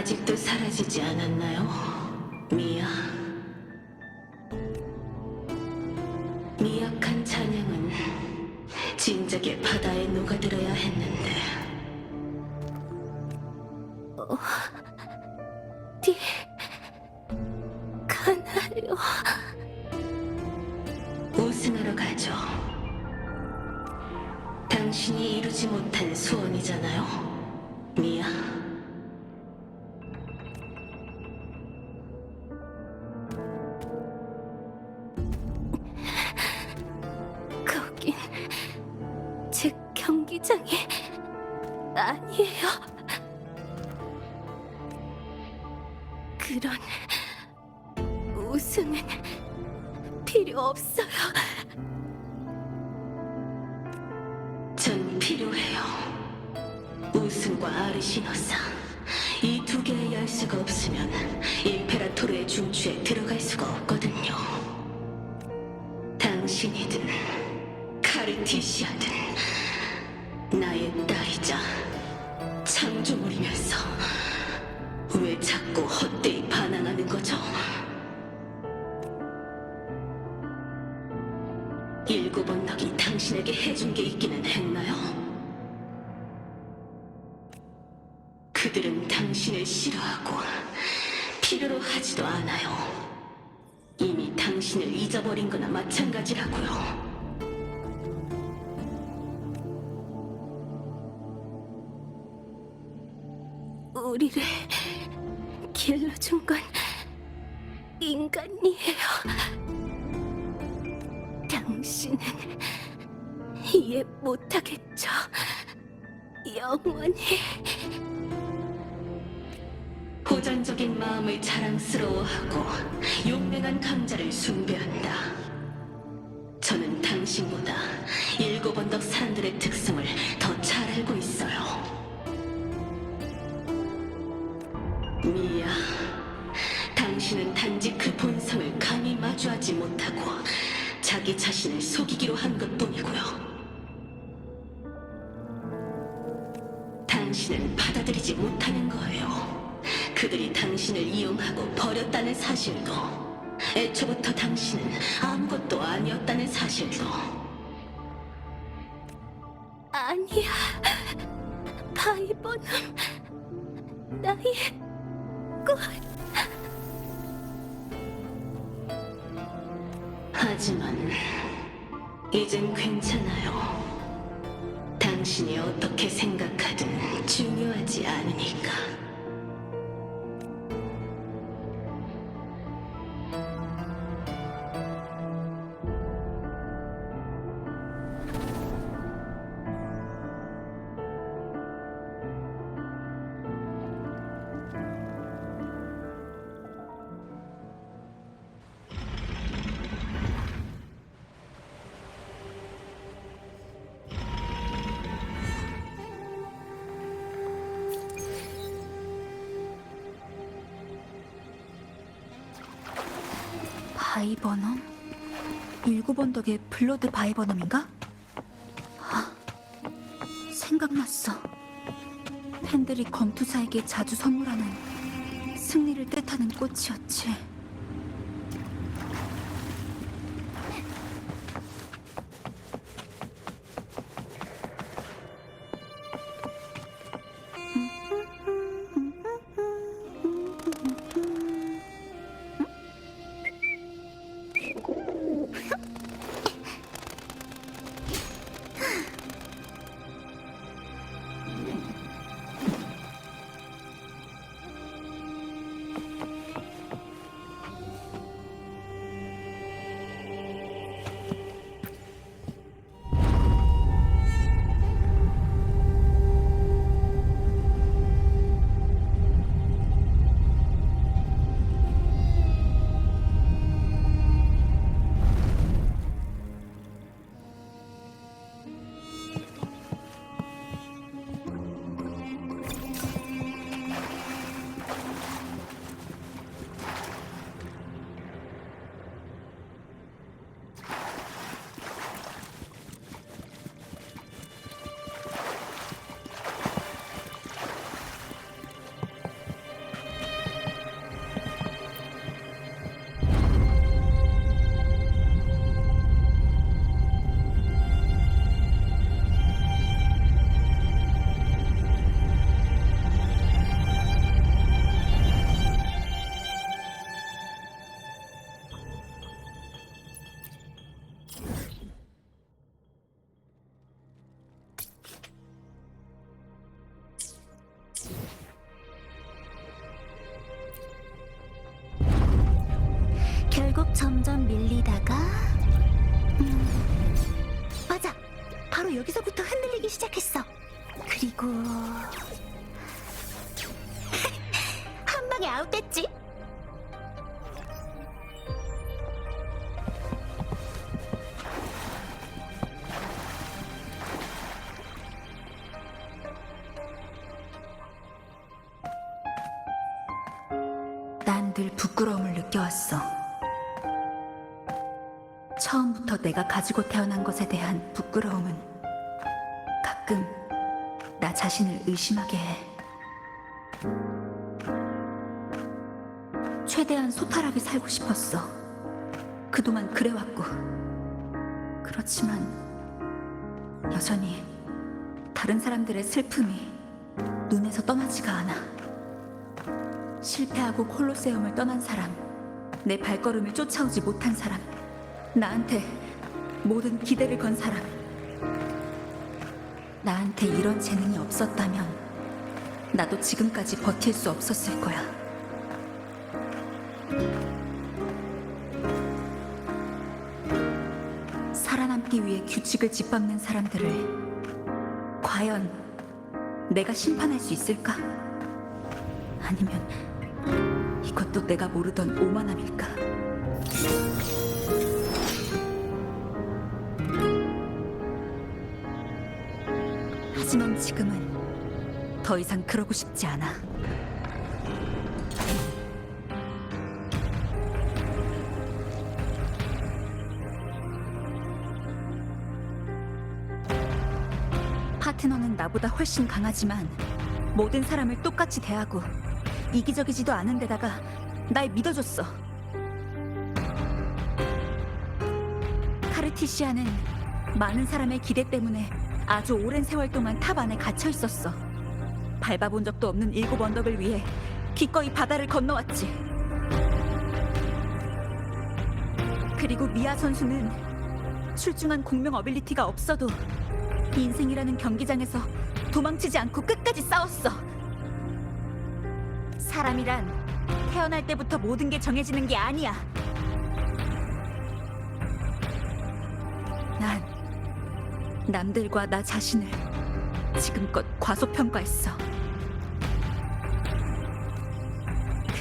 아직도 사라지지 않았나요? 미야. 미약한 찬양은 진작에 바다에 녹아들어야 했는데. 어디 가나요? 우승하러 가죠. 당신이 이루지 못한 소원이잖아요, 미야. 거긴 제 경기장이 아니에요. 그런 우승은 필요 없어요. 전 필요해요. 우승과 아르시노사. 이 두 개의 열쇠가 없으면 임페라토르의 중추에 들어갈 수가 없거든요. 당신이든 카르티시아든 나의 딸이자 창조물이면서 왜 자꾸 헛되이 반항하는 거죠? 일곱 언덕이 당신에게 해준 게 있기는 했나요? 그들은 당신을 싫어하고 필요로 하지도 않아요. 이미 당신을 잊어버린 거나 마찬가지라고요. 우리를 길러준 건 인간이에요. 당신은 이해 못하겠죠. 영원히. 호전적인 마음을 자랑스러워하고 용맹한 강자를 숭배한다. 저는 당신보다 일곱 언덕 사람들의 특성을 더 잘 알고 있어요. 미야, 당신은 단지 그 본성을 감히 마주하지 못하고 자기 자신을 속이기로 한 것뿐이고요. 당신은 받아들이지 못하는 거예요. 그들이 당신을 이용하고 버렸다는 사실도, 애초부터 당신은 아무것도 아니었다는 사실도. 아니야. 바이버는 나의 꽃. 하지만 이젠 괜찮아요. 당신이 어떻게 생각하든 중요하지 않으니까. 바이버넘? 일곱 언덕의 블러드 바이버넘인가? 아, 생각났어. 팬들이 검투사에게 자주 선물하는 승리를 뜻하는 꽃이었지. 점점 밀리다가 맞아. 바로 여기서부터 흔들리기 시작했어. 그리고 한 방에 아웃됐지. 난 늘 부끄러움을 느껴왔어. 처음부터 내가 가지고 태어난 것에 대한 부끄러움은 가끔 나 자신을 의심하게 해. 최대한 소탈하게 살고 싶었어. 그동안 그래왔고. 그렇지만 여전히 다른 사람들의 슬픔이 눈에서 떠나지가 않아. 실패하고 콜로세움을 떠난 사람, 내 발걸음을 쫓아오지 못한 사람, 나한테 모든 기대를 건 사람. 나한테 이런 재능이 없었다면 나도 지금까지 버틸 수 없었을 거야. 살아남기 위해 규칙을 짓밟는 사람들을 과연 내가 심판할 수 있을까? 아니면 이것도 내가 모르던 오만함일까? 하지만 지금은 더 이상 그러고 싶지 않아. 파트너는 나보다 훨씬 강하지만 모든 사람을 똑같이 대하고 이기적이지도 않은 데다가 날 믿어줬어. 카르티시아는 많은 사람의 기대 때문에 아주 오랜 세월 동안 탑 안에 갇혀 있었어. 밟아본 적도 없는 7 언덕을 위해 기꺼이 바다를 건너왔지. 그리고 미아 선수는 출중한 공명 어빌리티가 없어도 인생이라는 경기장에서 도망치지 않고 끝까지 싸웠어. 사람이란 태어날 때부터 모든 게 정해지는 게 아니야. 난 남들과 나 자신을 지금껏 과소평가했어.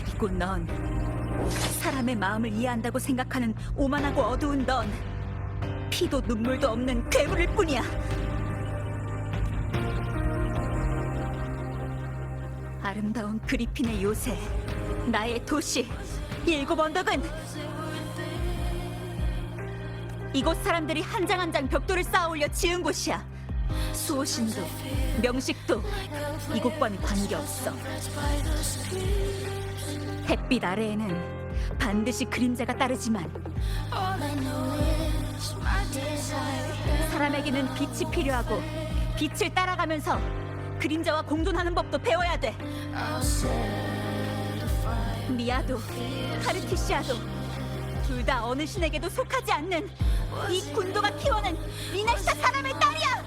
그리고 넌 사람의 마음을 이해한다고 생각하는 오만하고 어두운 넌 피도 눈물도 없는 괴물일 뿐이야. 아름다운 그리핀의 요새, 나의 도시, 7 언덕은 이곳 사람들이 한 장 한 장 벽돌을 쌓아 올려 지은 곳이야. 수호신도, 명식도 이곳과는 관계없어. 햇빛 아래에는 반드시 그림자가 따르지만 사람에게는 빛이 필요하고 빛을 따라가면서 그림자와 공존하는 법도 배워야 돼. 미아도 카르티시아도 둘 다 어느 신에게도 속하지 않는 이 군도가 키워낸 미나시타 사람의 딸이야.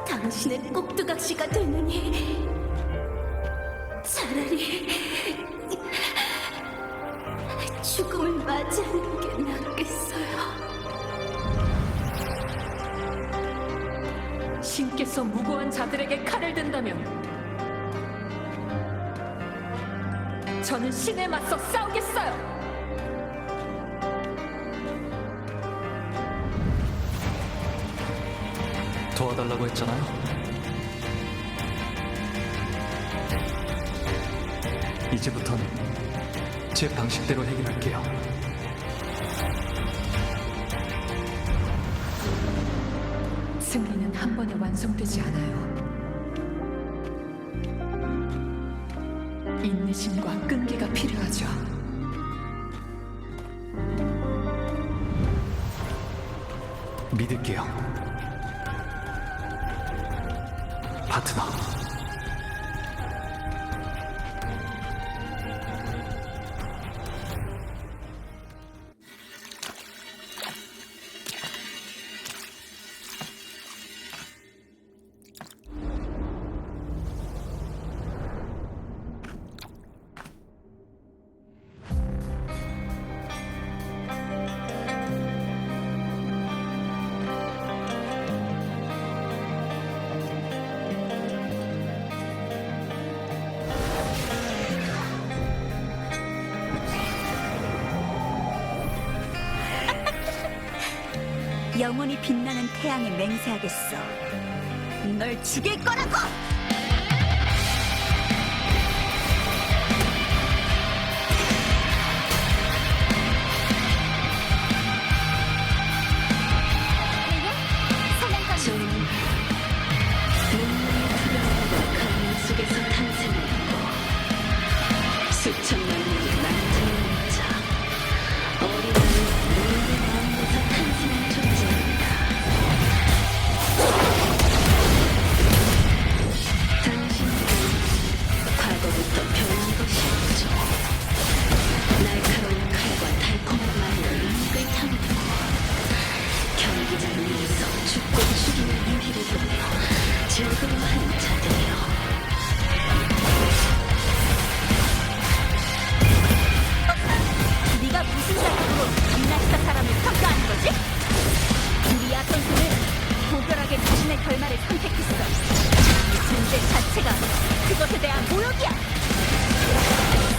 당신의 꼭두각시가 되느니 차라리 죽음을 맞이하는 게 낫겠어요. 신께서 무고한 자들에게 칼을 든다면 저는 신에 맞서 싸우겠어요. 도와달라고 했잖아요. 이제부터는 제 방식대로 해결할게요. 승리는 한 번에 완성되지 않아요. 인내심과 끈기가 필요하죠. 믿을게요. 파트너. 영원히 빛나는 태양에 맹세하겠어. 널 죽일 거라고! 좀 눈물의 투명함과 가문 속에서 탄생했고 수천만 년의 남자의 문자 어린아이 눈물의 마음에서 탄생한 존재입니다. 당신들은 과거부터 변한 것이 없죠. 날카로운 칼과 달콤한 말로 인맥을 탐내고 경기장 위에서 죽고 죽이는 유희를 보며 즐거워하는 자들이요. 네가 무슨 자격으로 빛나시다 사람을 평가하는 거지? 우리 아선수는 고결하게 자신의 결말을 선택했어. 존재 자체가 그것에 대한 모욕이야.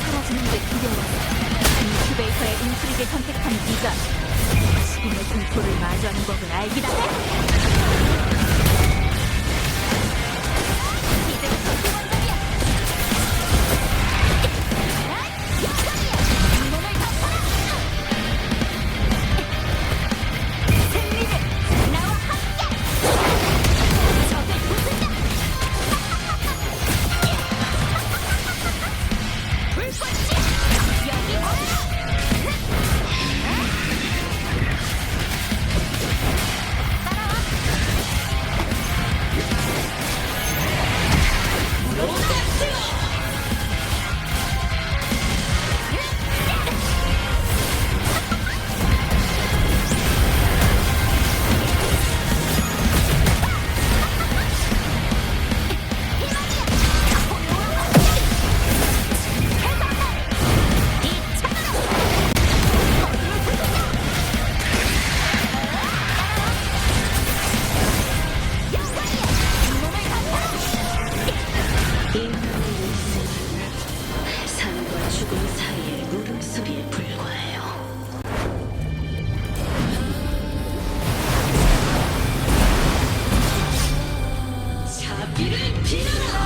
사라지는 게 두려워. 인큐베이터의 인수리를 선택한 네가 죽음의 공포를 마주하는 법을 알긴 하네. 이제부터 소원적이야. 몸을 덮어라. 승리는 나와 함께. 적을 부순다. 불꽃이 여기 오라. 인간의 일생은 삶과 죽음 사이의 울음소리에 불과해요. 자비를 빌어라.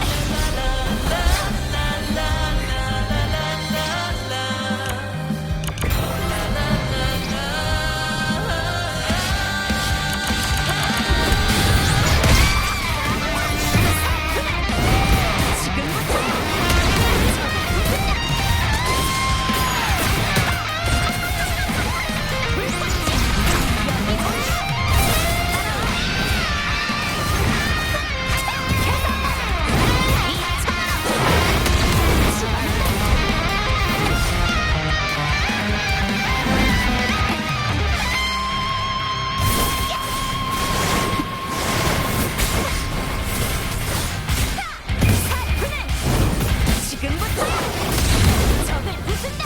적을 부순다.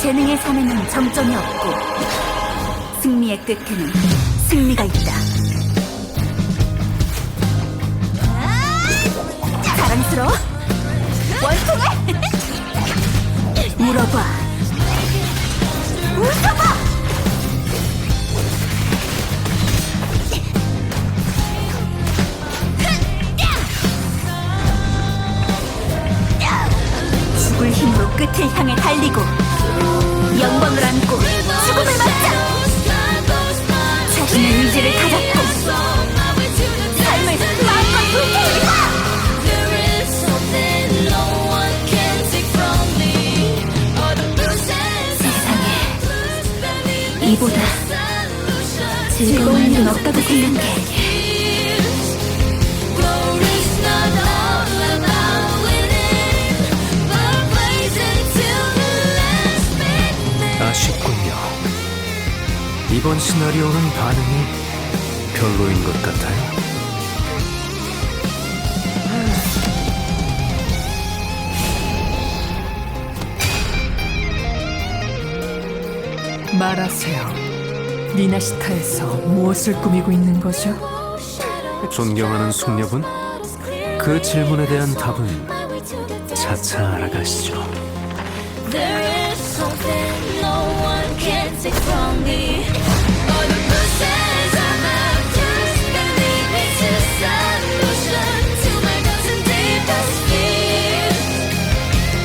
재능의 삶에는 정점이 없고 승리의 끝에는 승리가 있다. 자랑스러워? 원통해? 물어봐. 웃어봐. 죽을 힘으로 끝을 향해 달리고 영광을 안고 죽음을 맞자. 자신의 의지를 다잡고 삶을 마음껏 불태우자. 세상에 이보다 즐거운 일은 없다고 생각해. 아쉽군요. 이번 시나리오는 반응이 별로인 것 같아요. 말하세요. 니나시타에서 무엇을 꾸미고 있는 거죠? 존경하는 숙녀분, 그 질문에 대한 답은 차차 알아가시죠. There is something no one can take from me. All the voices of the past that lead me to solution to my doubts and deepest fears.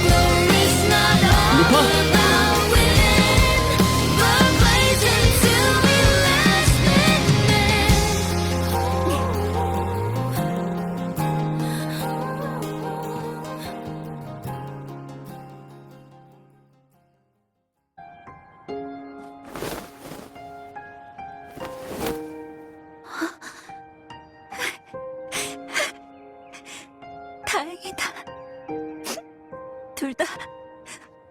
Glory's not all about winning, but blazing to be last 다행이다. 둘 다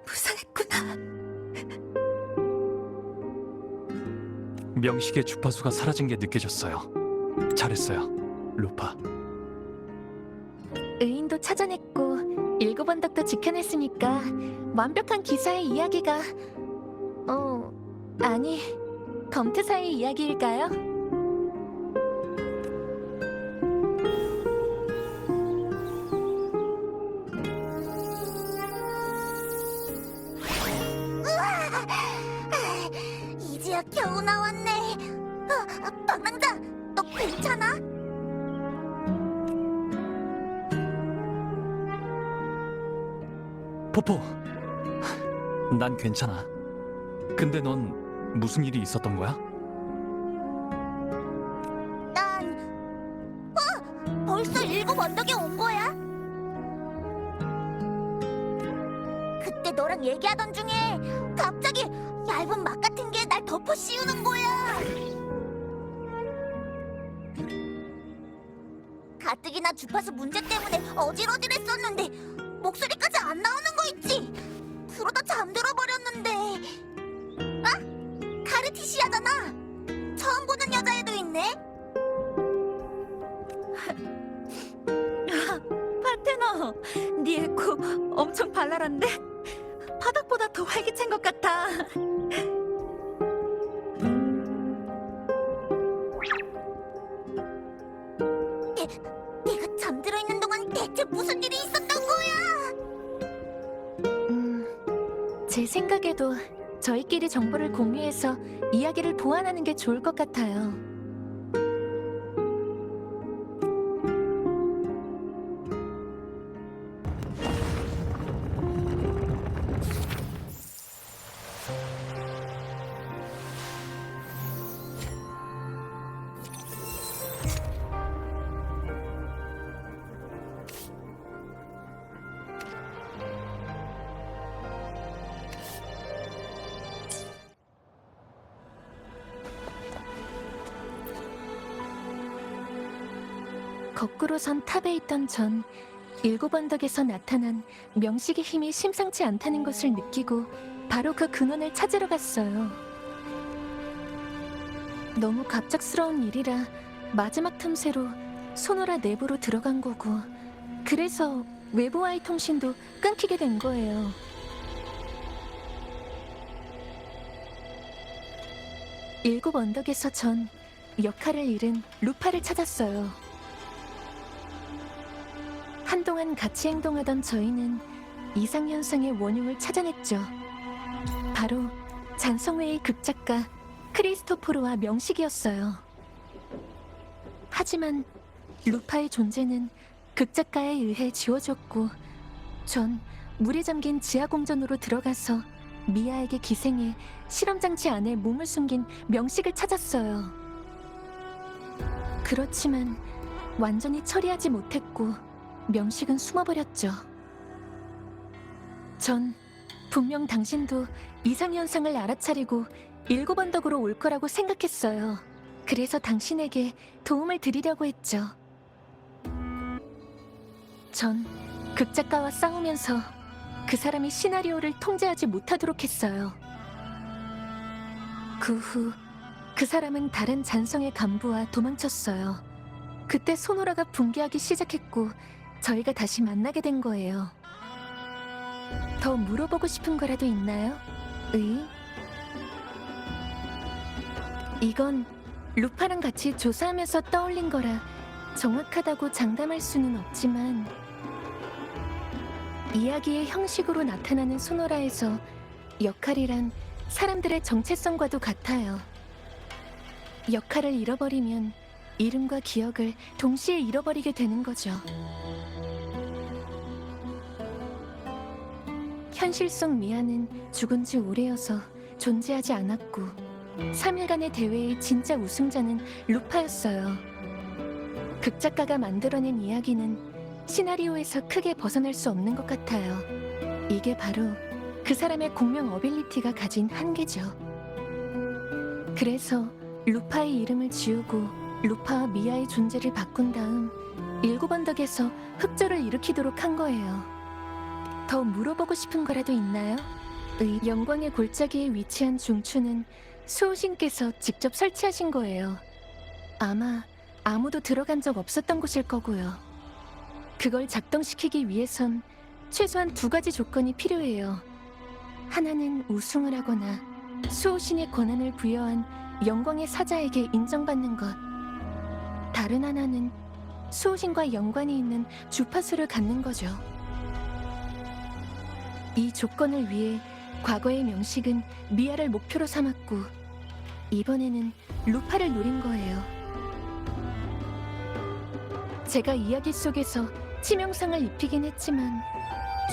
무사했구나. 명식의 주파수가 사라진 게 느껴졌어요. 잘했어요, 루파. 의인도 찾아냈고 7 언덕도 지켜냈으니까 완벽한 기사의 이야기가 아니 검투사의 이야기일까요? 이제야 겨우 나왔네. 방랑자, 너 괜찮아? 포포, 난 괜찮아. 근데 넌 무슨 일이 있었던 거야? 난 벌써 7 언덕에 온 거야? 그때 너랑 얘기하던 중에 갑자기 얇은 막 같은 게 날 덮어 씌우는 거야. 가뜩이나 주파수 문제 때문에 어질어질했었는데 목소리까지 안 나오는 거 있지? 그러다 잠들어 버렸는데. 아? 카르티시아잖아. 처음 보는 여자애도 있네. 파테너, 네 에코 엄청 발랄한데? 바닥보다 더 활기찬 것 같아. 내가 잠들어 있는 동안 대체 무슨 일이 있었던 거야? 제 생각에도 저희끼리 정보를 공유해서 이야기를 보완하는 게 좋을 것 같아요. 거꾸로 선 탑에 있던 전 7 언덕에서 나타난 명식의 힘이 심상치 않다는 것을 느끼고 바로 그 근원을 찾으러 갔어요. 너무 갑작스러운 일이라 마지막 틈새로 소노라 내부로 들어간 거고, 그래서 외부와의 통신도 끊기게 된 거예요. 일곱 언덕에서 전 역할을 잃은 루파를 찾았어요. 한동안 같이 행동하던 저희는 이상현상의 원흉을 찾아냈죠. 바로 잔성회의 극작가 크리스토포르와 명식이었어요. 하지만 루파의 존재는 극작가에 의해 지워졌고, 전 물에 잠긴 지하공전으로 들어가서 미아에게 기생해 실험장치 안에 몸을 숨긴 명식을 찾았어요. 그렇지만 완전히 처리하지 못했고 명식은 숨어버렸죠. 전 분명 당신도 이상현상을 알아차리고 7 언덕으로 올 거라고 생각했어요. 그래서 당신에게 도움을 드리려고 했죠. 전 극작가와 싸우면서 그 사람이 시나리오를 통제하지 못하도록 했어요. 그 후 그 사람은 다른 잔성의 간부와 도망쳤어요. 그때 소노라가 붕괴하기 시작했고 저희가 다시 만나게 된 거예요. 더 물어보고 싶은 거라도 있나요? 의? 이건 루파랑 같이 조사하면서 떠올린 거라 정확하다고 장담할 수는 없지만 이야기의 형식으로 나타나는 소노라에서 역할이란 사람들의 정체성과도 같아요. 역할을 잃어버리면 이름과 기억을 동시에 잃어버리게 되는 거죠. 현실 속 미아는 죽은 지 오래여서 존재하지 않았고 3일간의 대회의 진짜 우승자는 루파였어요. 극작가가 만들어낸 이야기는 시나리오에서 크게 벗어날 수 없는 것 같아요. 이게 바로 그 사람의 공명 어빌리티가 가진 한계죠. 그래서 루파의 이름을 지우고 루파와 미아의 존재를 바꾼 다음 7언덕에서 흑조를 일으키도록 한 거예요. 더 물어보고 싶은 거라도 있나요? 영광의 골짜기에 위치한 중추는 수호신께서 직접 설치하신 거예요. 아마 아무도 들어간 적 없었던 곳일 거고요. 그걸 작동시키기 위해선 최소한 2가지 조건이 필요해요. 하나는 우승을 하거나 수호신의 권한을 부여한 영광의 사자에게 인정받는 것. 다른 하나는 수호신과 연관이 있는 주파수를 갖는 거죠. 이 조건을 위해 과거의 명식은 미아를 목표로 삼았고 이번에는 루파를 노린 거예요. 제가 이야기 속에서 치명상을 입히긴 했지만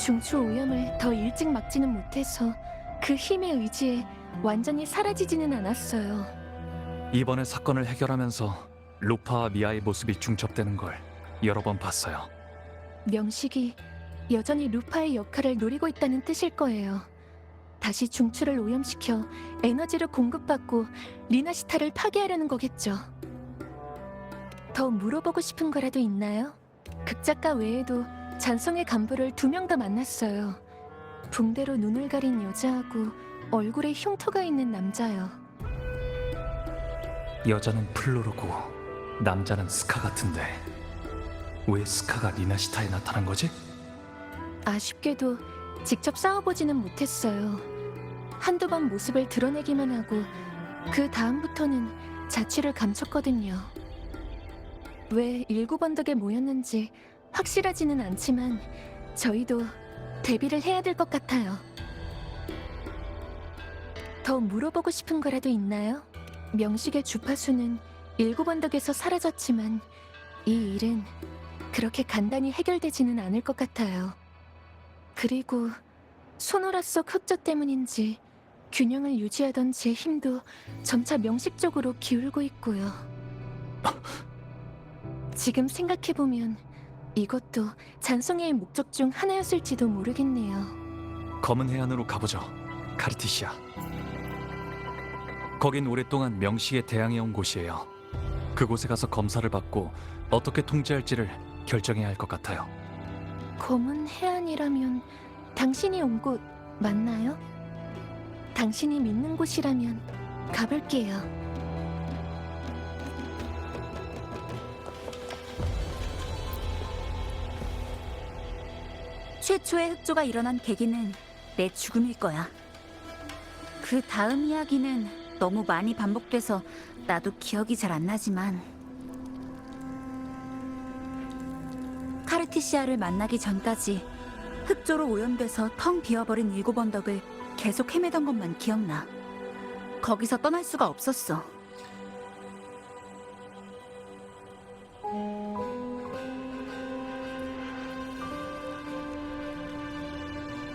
중추 오염을 더 일찍 막지는 못해서 그 힘의 의지에 완전히 사라지지는 않았어요. 이번에 사건을 해결하면서 루파와 미아의 모습이 중첩되는 걸 여러 번 봤어요. 명식이 여전히 루파의 역할을 노리고 있다는 뜻일 거예요. 다시 중추를 오염시켜 에너지를 공급받고 리나시타를 파괴하려는 거겠죠. 더 물어보고 싶은 거라도 있나요? 극작가 외에도 잔성의 간부를 2명 더 만났어요. 붕대로 눈을 가린 여자하고 얼굴에 흉터가 있는 남자요. 여자는 플로르고 남자는 스카 같은데 왜 스카가 리나시타에 나타난 거지? 아쉽게도 직접 싸워보지는 못했어요. 한두 번 모습을 드러내기만 하고 그 다음부터는 자취를 감췄거든요. 왜 7언덕에 모였는지 확실하지는 않지만 저희도 대비를 해야 될 것 같아요. 더 물어보고 싶은 거라도 있나요? 명식의 주파수는 7언덕에서 사라졌지만 이 일은 그렇게 간단히 해결되지는 않을 것 같아요. 그리고 소노라 속 흑조 때문인지 균형을 유지하던 제 힘도 점차 명식 쪽으로 기울고 있고요. 지금 생각해보면 이것도 잔송이의 목적 중 하나였을지도 모르겠네요. 검은 해안으로 가보죠. 카르티시아. 거긴 오랫동안 명식에 대항해온 곳이에요. 그곳에 가서 검사를 받고 어떻게 통제할지를 결정해야 할 것 같아요. 검은 해안이라면 당신이 온 곳 맞나요? 당신이 믿는 곳이라면 가볼게요. 최초의 흑조가 일어난 계기는 내 죽음일 거야. 그 다음 이야기는 너무 많이 반복돼서 나도 기억이 잘 안 나지만 카르티시아를 만나기 전까지 흑조로 오염돼서 텅 비어버린 7언덕을 계속 헤매던 것만 기억나. 거기서 떠날 수가 없었어.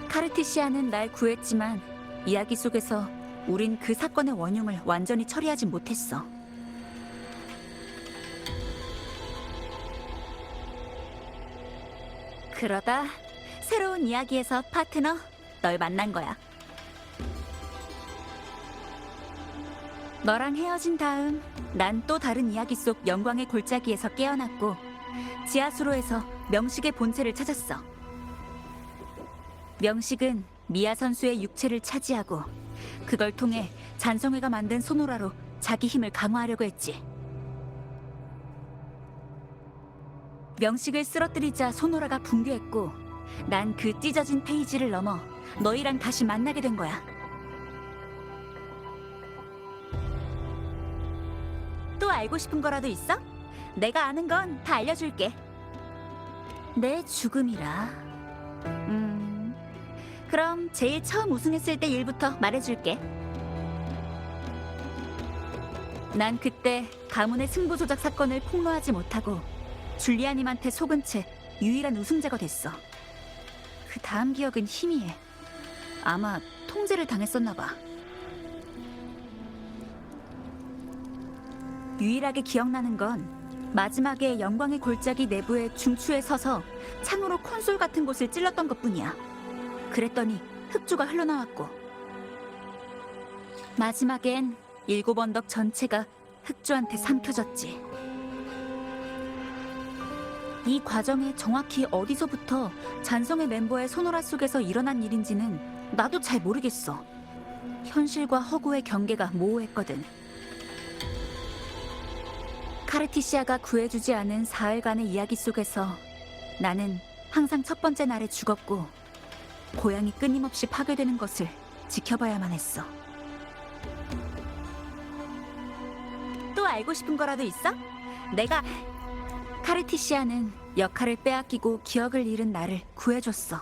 카르티시아는 날 구했지만 이야기 속에서 우린 그 사건의 원흉을 완전히 처리하지 못했어. 그러다 새로운 이야기에서 파트너, 널 만난 거야. 너랑 헤어진 다음 난 또 다른 이야기 속 영광의 골짜기에서 깨어났고 지하수로에서 명식의 본체를 찾았어. 명식은 미아 선수의 육체를 차지하고 그걸 통해 잔성회가 만든 소노라로 자기 힘을 강화하려고 했지. 명식을 쓰러뜨리자 소노라가 붕괴했고 난 그 찢어진 페이지를 넘어 너희랑 다시 만나게 된 거야. 알고 싶은 거라도 있어? 내가 아는 건 다 알려줄게. 내 죽음이라. 그럼 제일 처음 우승했을 때 일부터 말해줄게. 난 그때 가문의 승부 조작 사건을 폭로하지 못하고 줄리아님한테 속은 채 유일한 우승자가 됐어. 그 다음 기억은 희미해. 아마 통제를 당했었나 봐. 유일하게 기억나는 건 마지막에 영광의 골짜기 내부의 중추에 서서 창으로 콘솔 같은 곳을 찔렀던 것뿐이야. 그랬더니 흑주가 흘러나왔고 마지막엔 7 언덕 전체가 흑주한테 삼켜졌지. 이 과정에 정확히 어디서부터 잔성의 멤버의 손오라 속에서 일어난 일인지는 나도 잘 모르겠어. 현실과 허구의 경계가 모호했거든. 카르티시아가 구해주지 않은 사흘간의 이야기 속에서 나는 항상 첫 번째 날에 죽었고 고향이 끊임없이 파괴되는 것을 지켜봐야만 했어. 또 알고 싶은 거라도 있어? 카르티시아는 역할을 빼앗기고 기억을 잃은 나를 구해줬어.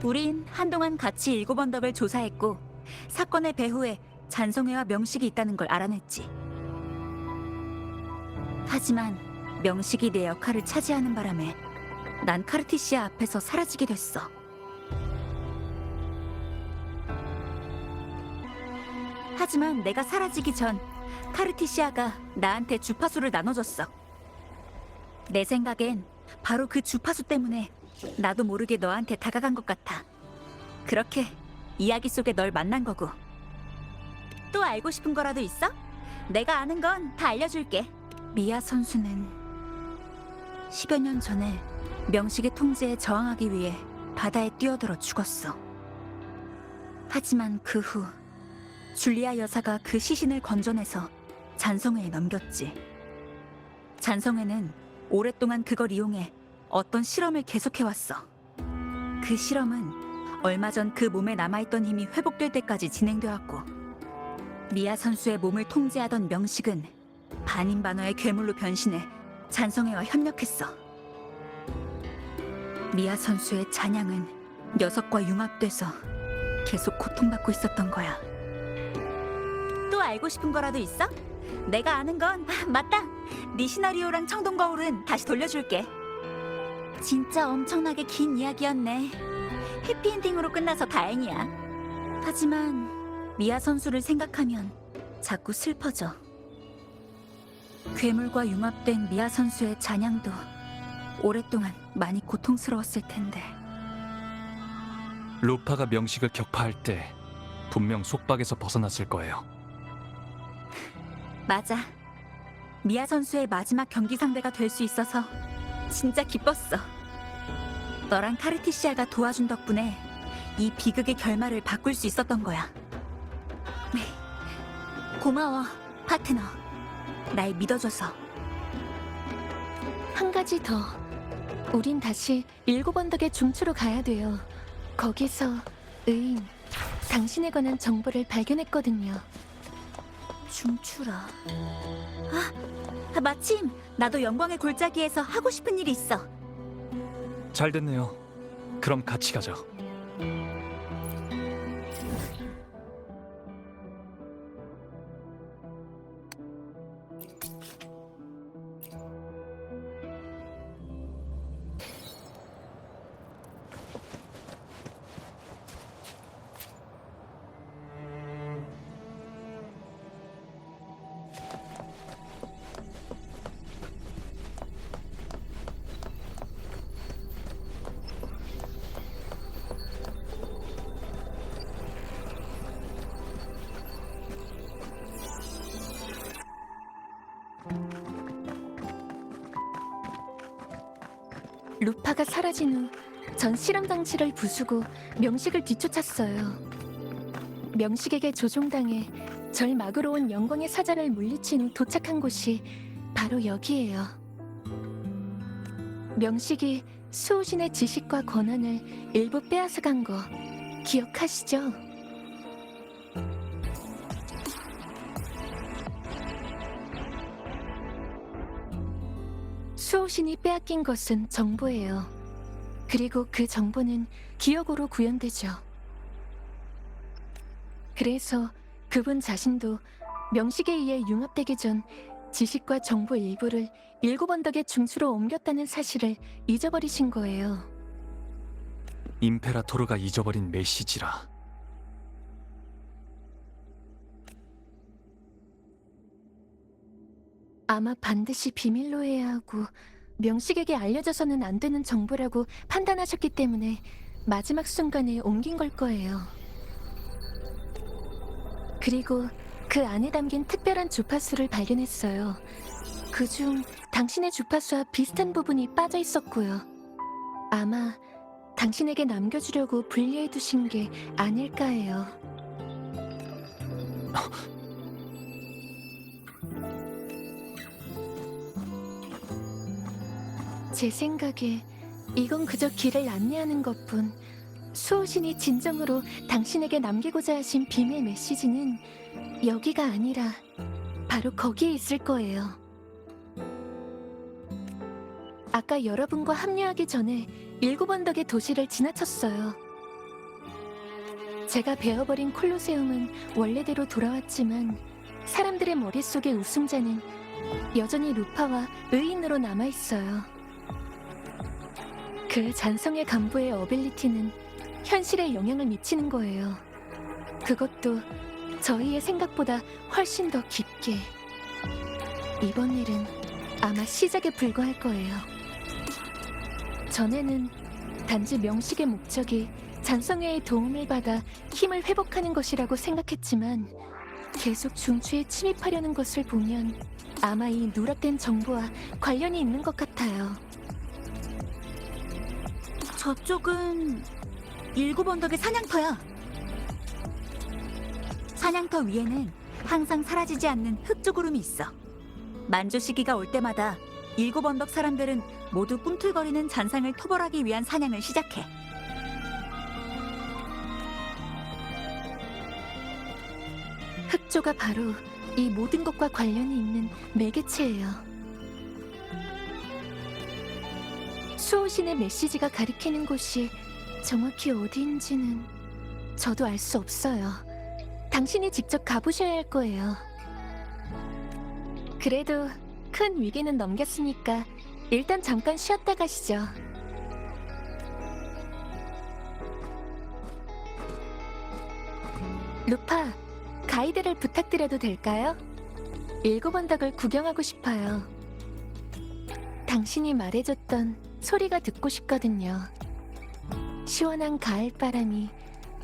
우린 한동안 같이 7 언덕을 조사했고 사건의 배후에 잔성회와 명식이 있다는 걸 알아냈지. 하지만 명식이 내 역할을 차지하는 바람에 난 카르티시아 앞에서 사라지게 됐어. 하지만 내가 사라지기 전 카르티시아가 나한테 주파수를 나눠줬어. 내 생각엔 바로 그 주파수 때문에 나도 모르게 너한테 다가간 것 같아. 그렇게 이야기 속에 널 만난 거고. 또 알고 싶은 거라도 있어? 내가 아는 건 다 알려줄게. 미아 선수는 10여 년 전에 명식의 통제에 저항하기 위해 바다에 뛰어들어 죽었어. 하지만 그 후 줄리아 여사가 그 시신을 건져내서 잔성회에 넘겼지. 잔성회는 오랫동안 그걸 이용해 어떤 실험을 계속해왔어. 그 실험은 얼마 전 그 몸에 남아있던 힘이 회복될 때까지 진행되었고 미아 선수의 몸을 통제하던 명식은 반인반어의 괴물로 변신해 잔성회와 협력했어. 미아 선수의 잔향은 녀석과 융합돼서 계속 고통받고 있었던 거야. 또 알고 싶은 거라도 있어? 내가 아는 건 맞다! 네 시나리오랑 청동거울은 다시 돌려줄게. 진짜 엄청나게 긴 이야기였네. 해피엔딩으로 끝나서 다행이야. 하지만 미아 선수를 생각하면 자꾸 슬퍼져. 괴물과 융합된 미아 선수의 잔향도 오랫동안 많이 고통스러웠을 텐데. 루파가 명식을 격파할 때 분명 속박에서 벗어났을 거예요. 맞아. 미아 선수의 마지막 경기 상대가 될 수 있어서 진짜 기뻤어. 너랑 카르티시아가 도와준 덕분에 이 비극의 결말을 바꿀 수 있었던 거야. 고마워, 파트너. 날 믿어줘서. 한 가지 더. 우린 다시 7 언덕의 중추로 가야 돼요. 거기서 의인, 당신에 관한 정보를 발견했거든요. 중추라. 마침 나도 영광의 골짜기에서 하고 싶은 일이 있어. 잘 됐네요. 그럼 같이 가죠. 루파가 사라진 후 전 실험 장치를 부수고 명식을 뒤쫓았어요. 명식에게 조종당해 절 막으러 온 영광의 사자를 물리친 후 도착한 곳이 바로 여기예요. 명식이 수호신의 지식과 권한을 일부 빼앗아간 거 기억하시죠? 수호신이 빼앗긴 것은 정보예요. 그리고 그 정보는 기억으로 구현되죠. 그래서 그분 자신도 명식에 의해 융합되기 전 지식과 정보 일부를 일곱 언덕의 중추로 옮겼다는 사실을 잊어버리신 거예요. 임페라토르가 잊어버린 메시지라. 아마 반드시 비밀로 해야 하고 명식에게 알려져서는 안 되는 정보라고 판단하셨기 때문에 마지막 순간에 옮긴 걸 거예요. 그리고 그 안에 담긴 특별한 주파수를 발견했어요. 그중 당신의 주파수와 비슷한 부분이 빠져 있었고요. 아마 당신에게 남겨주려고 분리해 두신 게 아닐까 해요. 제 생각에 이건 그저 길을 안내하는 것뿐. 수호신이 진정으로 당신에게 남기고자 하신 비밀 메시지는 여기가 아니라 바로 거기에 있을 거예요. 아까 여러분과 합류하기 전에 일곱 언덕의 도시를 지나쳤어요. 제가 베어버린 콜로세움은 원래대로 돌아왔지만 사람들의 머릿속의 우승자는 여전히 루파와 의인으로 남아있어요. 그 잔성의 간부의 어빌리티는 현실에 영향을 미치는 거예요. 그것도 저희의 생각보다 훨씬 더 깊게. 이번 일은 아마 시작에 불과할 거예요. 전에는 단지 명식의 목적이 잔성회의 도움을 받아 힘을 회복하는 것이라고 생각했지만 계속 중추에 침입하려는 것을 보면 아마 이 누락된 정보와 관련이 있는 것 같아요. 저쪽은 일곱 언덕의 사냥터야. 사냥터 위에는 항상 사라지지 않는 흑조구름이 있어. 만조 시기가 올 때마다 일곱 언덕 사람들은 모두 꿈틀거리는 잔상을 토벌하기 위한 사냥을 시작해. 흑조가 바로 이 모든 것과 관련이 있는 매개체예요. 수호신의 메시지가 가리키는 곳이 정확히 어디인지는 저도 알 수 없어요. 당신이 직접 가보셔야 할 거예요. 그래도 큰 위기는 넘겼으니까 일단 잠깐 쉬었다 가시죠. 루파, 가이드를 부탁드려도 될까요? 일곱 언덕을 구경하고 싶어요. 당신이 말해줬던 소리가 듣고 싶거든요. 시원한 가을바람이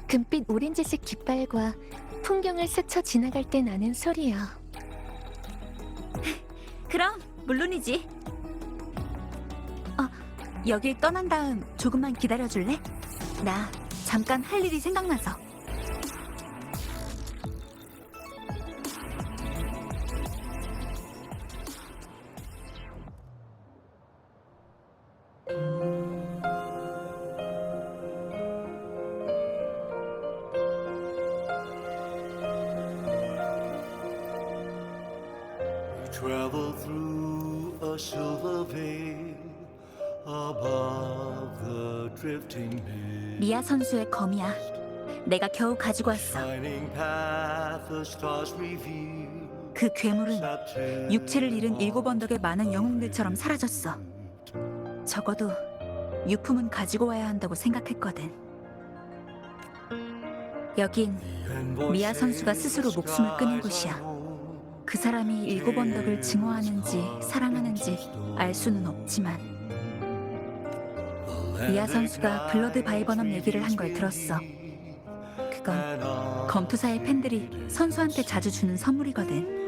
금빛 오렌지색 깃발과 풍경을 스쳐 지나갈 때 나는 소리요. 그럼 물론이지. 여길 떠난 다음 조금만 기다려줄래? 나 잠깐 할 일이 생각나서. Travel through a silver veil above the drifting mist. 미아 선수의 검이야. 내가 겨우 가지고 왔어. Shining path the stars reveal. 그 괴물은 육체를 잃은 일곱 언덕의 많은 영웅들처럼 사라졌어. 적어도 유품은 가지고 와야 한다고 생각했거든. 여긴 미아 선수가 스스로 목숨을 끊은 곳이야. 그 사람이 일곱 언덕을 증오하는지 사랑하는지 알 수는 없지만 미아 선수가 블러드 바이버넘 얘기를 한 걸 들었어. 그건 검투사의 팬들이 선수한테 자주 주는 선물이거든.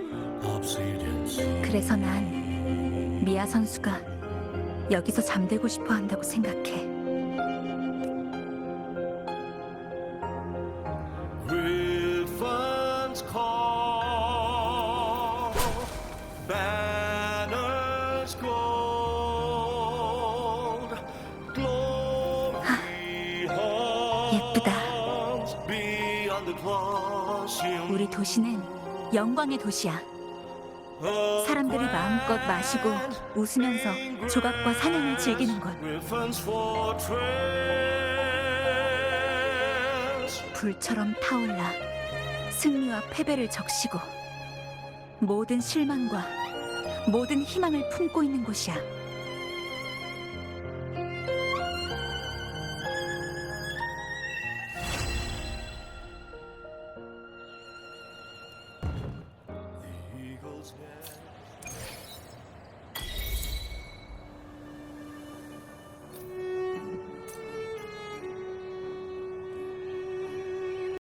그래서 난 미아 선수가 여기서 잠들고 싶어 한다고 생각해. Griffins call, banners gold, glory 예쁘다. haunts beyond the Colosseum. 우리 도시는 영광의 도시야. 사람들이 마음껏 마시고 웃으면서 조각과 사냥을 즐기는 것. Griffin's fortress. 불처럼 타올라 승리와 패배를 적시고 모든 실망과 모든 희망을 품고 있는 곳이야. Eagle's nest.